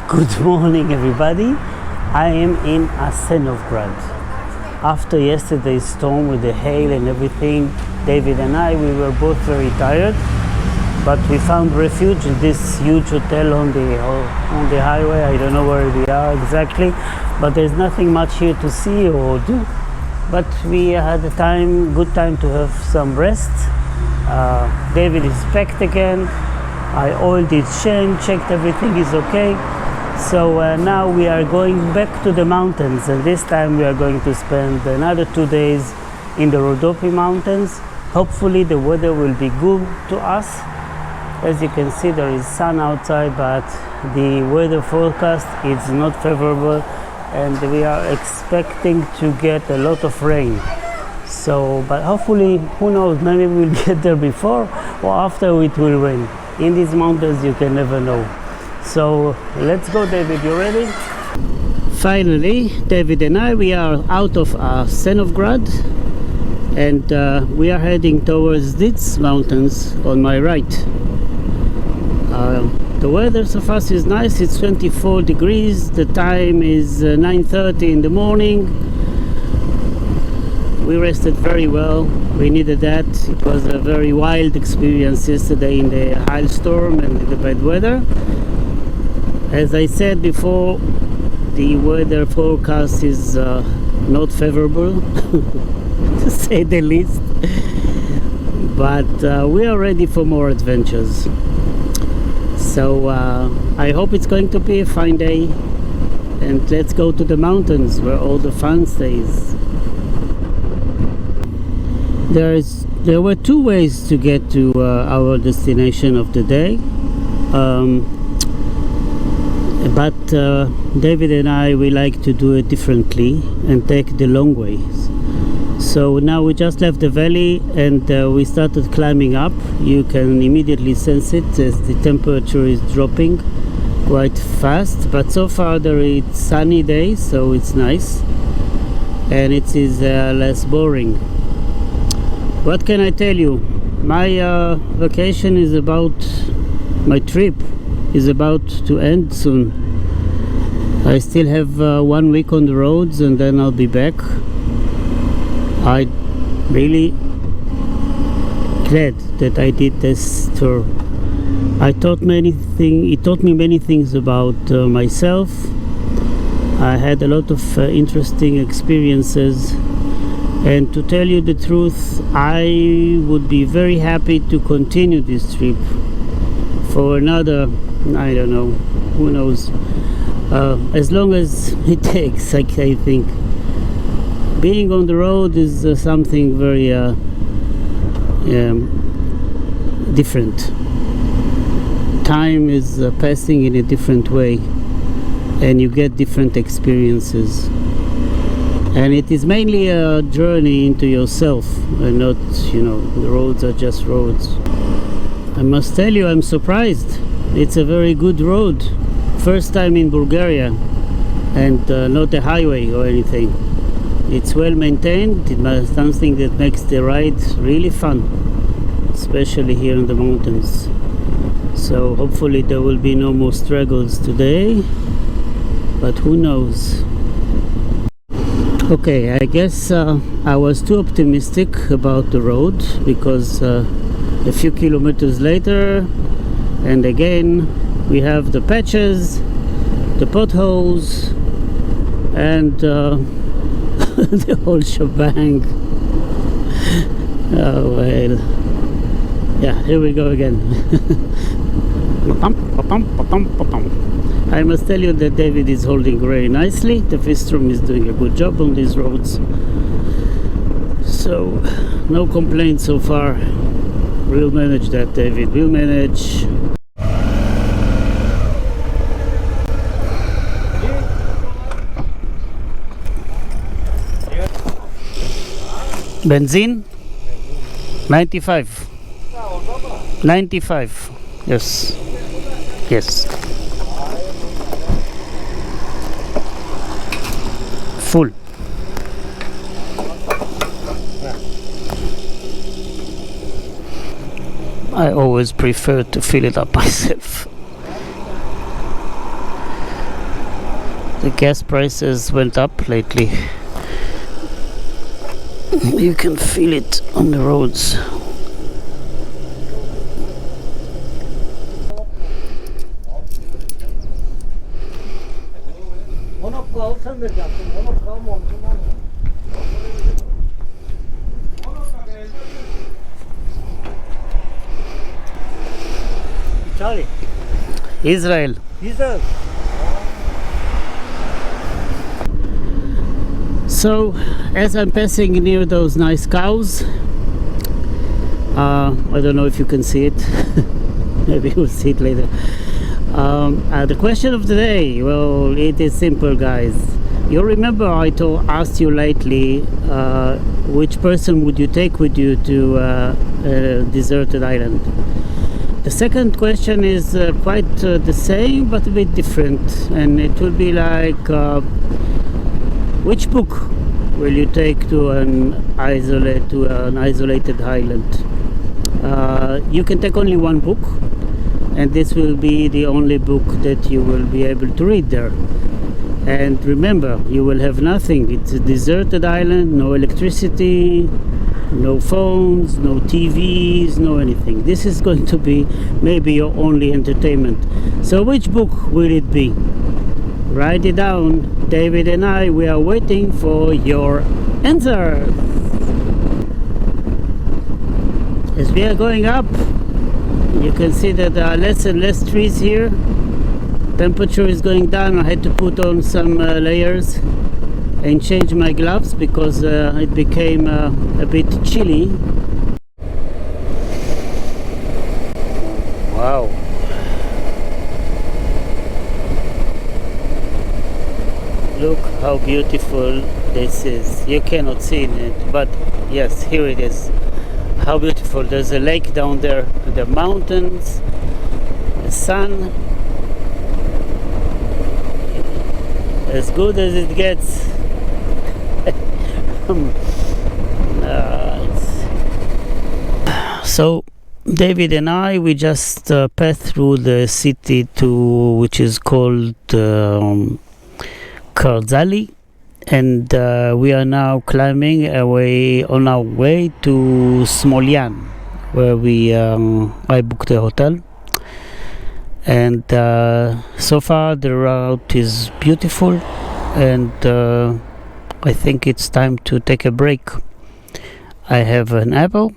Good morning, everybody. I am in Adnenture. After yesterday's storm with the hail and everything, David and I, we were both very tired, but we found refuge in this huge hotel on the highway. I don't know where we are exactly, but there's nothing much here to see or do. But we had a good time to have some rest. David is packed again. I oiled his chain, checked everything is okay. So now we are going back to the mountains, and this time we are going to spend another 2 days in the Rhodopi mountains. Hopefully the weather will be good to us. As you can see, there is sun outside, but the weather forecast is not favorable, and we are expecting to get a lot of rain. So, but hopefully, who knows, maybe we'll get there before or after it will rain. In these mountains you can never know. So let's go, David, you ready? Finally, David and I, we are out of Adnenture, and we are heading towards these mountains on my right. The weather so far is nice. It's 24 degrees. The time is 9:30 in the morning. We rested very well. We needed that. It was a very wild experience yesterday in the hailstorm and in the bad weather. As I said before, the weather forecast is not favorable, to say the least. But we are ready for more adventures. So I hope it's going to be a fine day. And let's go to the mountains where all the fun stays. There were two ways to get to our destination of the day. But David and I, we like to do it differently and take the long ways. So now we just left the valley and we started climbing up. You can immediately sense it as the temperature is dropping quite fast. But so far it's sunny day, so it's nice. And it is less boring. What can I tell you? My vacation is my trip is about to end soon. I still have 1 week on the roads and then I'll be back. I'm really glad that I did this tour. It taught me many things about myself. I had a lot of interesting experiences, and to tell you the truth, I would be very happy to continue this trip for another, I don't know, who knows, as long as it takes. I think being on the road is something very different. Time is passing in a different way, and you get different experiences, and it is mainly a journey into yourself, and not, the roads are just roads. I must tell you, I'm surprised. It's a very good road. First time in Bulgaria, and not a highway or anything. It's well maintained. It's something that makes the ride really fun, especially here in the mountains. So hopefully there will be no more struggles today, but who knows. Okay, I guess I was too optimistic about the road, because a few kilometers later, and again we have the patches, the potholes, and the whole shebang. Oh well, yeah, here we go again. I must tell you that David is holding very nicely. The Vistrom is doing a good job on these roads, so no complaints so far. We'll manage that, David. We'll manage. Benzene? 95. 95. Yes. Yes. Full. I always prefer to fill it up myself. The gas prices went up lately. You can feel it on the roads. Israel. So, as I'm passing near those nice cows, I don't know if you can see it. Maybe you'll see it later. The question of the day, well, it is simple, guys. You remember I asked you lately, which person would you take with you to a deserted island? The second question is quite the same, but a bit different, and it will be like, which book will you take to an isolated island? You can take only one book, and this will be the only book that you will be able to read there. And remember, you will have nothing. It's a deserted island, no electricity, no phones, no TVs, no anything. This is going to be maybe your only entertainment. So which book will it be? Write it down. David and I, we are waiting for your answers. As we are going up, you can see that there are less and less trees here. Temperature is going down. I had to put on some layers and change my gloves because it became a bit chilly. Wow. Look how beautiful this is. You cannot see it, but yes, here it is. How beautiful. There's a lake down there, the mountains, the sun. As good as it gets. So David and I, we just passed through the city which is called Karzali, and we are now climbing on our way to Smolyan, where I booked a hotel. And so far the route is beautiful, and I think it's time to take a break. I have an apple,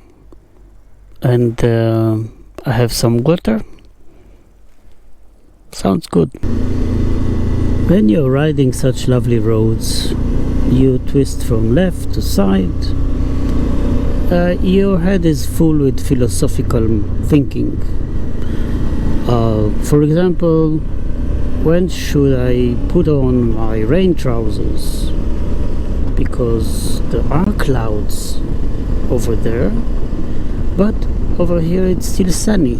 and I have some water. Sounds good. When you're riding such lovely roads, you twist from left to side. Your head is full with philosophical thinking. For example, when should I put on my rain trousers? Because there are clouds over there, but over here it's still sunny.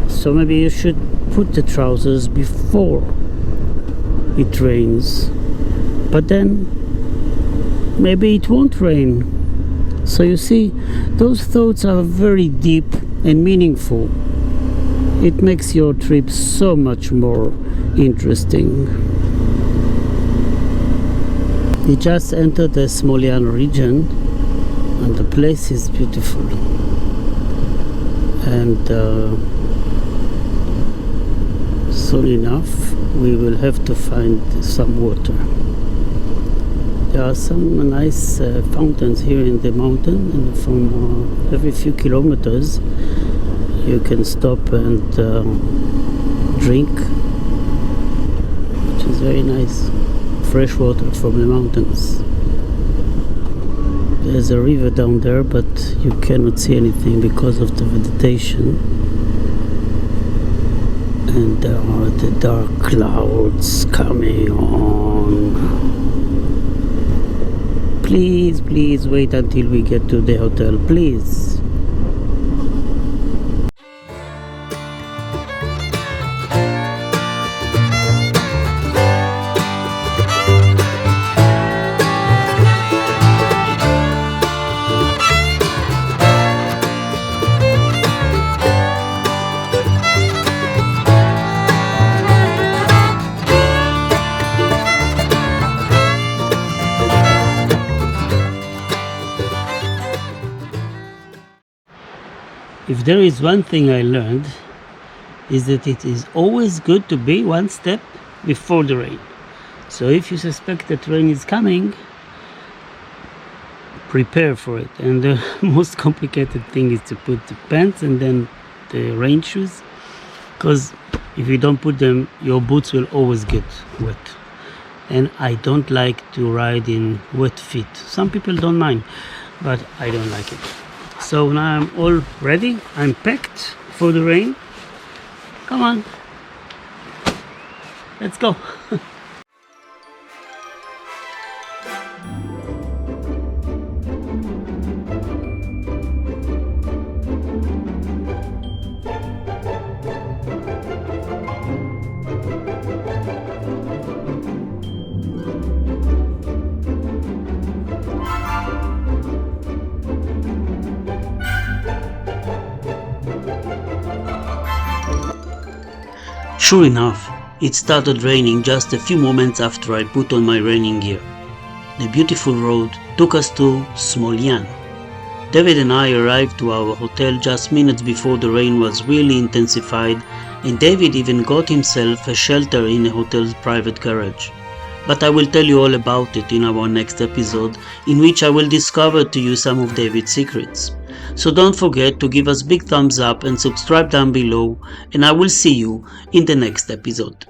So maybe you should put the trousers before it rains, but then maybe it won't rain. So you see, those thoughts are very deep and meaningful. It makes your trip so much more interesting. We just entered the Smolyan region, and the place is beautiful. And soon enough we will have to find some water. There are some nice fountains here in the mountain, and from every few kilometers you can stop and drink, which is very nice. Fresh water from the mountains. There's a river down there, but you cannot see anything because of the vegetation. And there are the dark clouds coming on. Please, please wait until we get to the hotel, please. If there is one thing I learned, is that it is always good to be one step before the rain. So if you suspect that rain is coming, prepare for it. And the most complicated thing is to put the pants and then the rain shoes, because if you don't put them, your boots will always get wet. And I don't like to ride in wet feet. Some people don't mind, but I don't like it. So now I'm all ready. I'm packed for the rain. Come on, let's go. Sure enough, it started raining just a few moments after I put on my raining gear. The beautiful road took us to Smolyan. David and I arrived to our hotel just minutes before the rain was really intensified, and David even got himself a shelter in a hotel's private garage. But I will tell you all about it in our next episode, in which I will discover to you some of David's secrets. So don't forget to give us big thumbs up and subscribe down below, and I will see you in the next episode.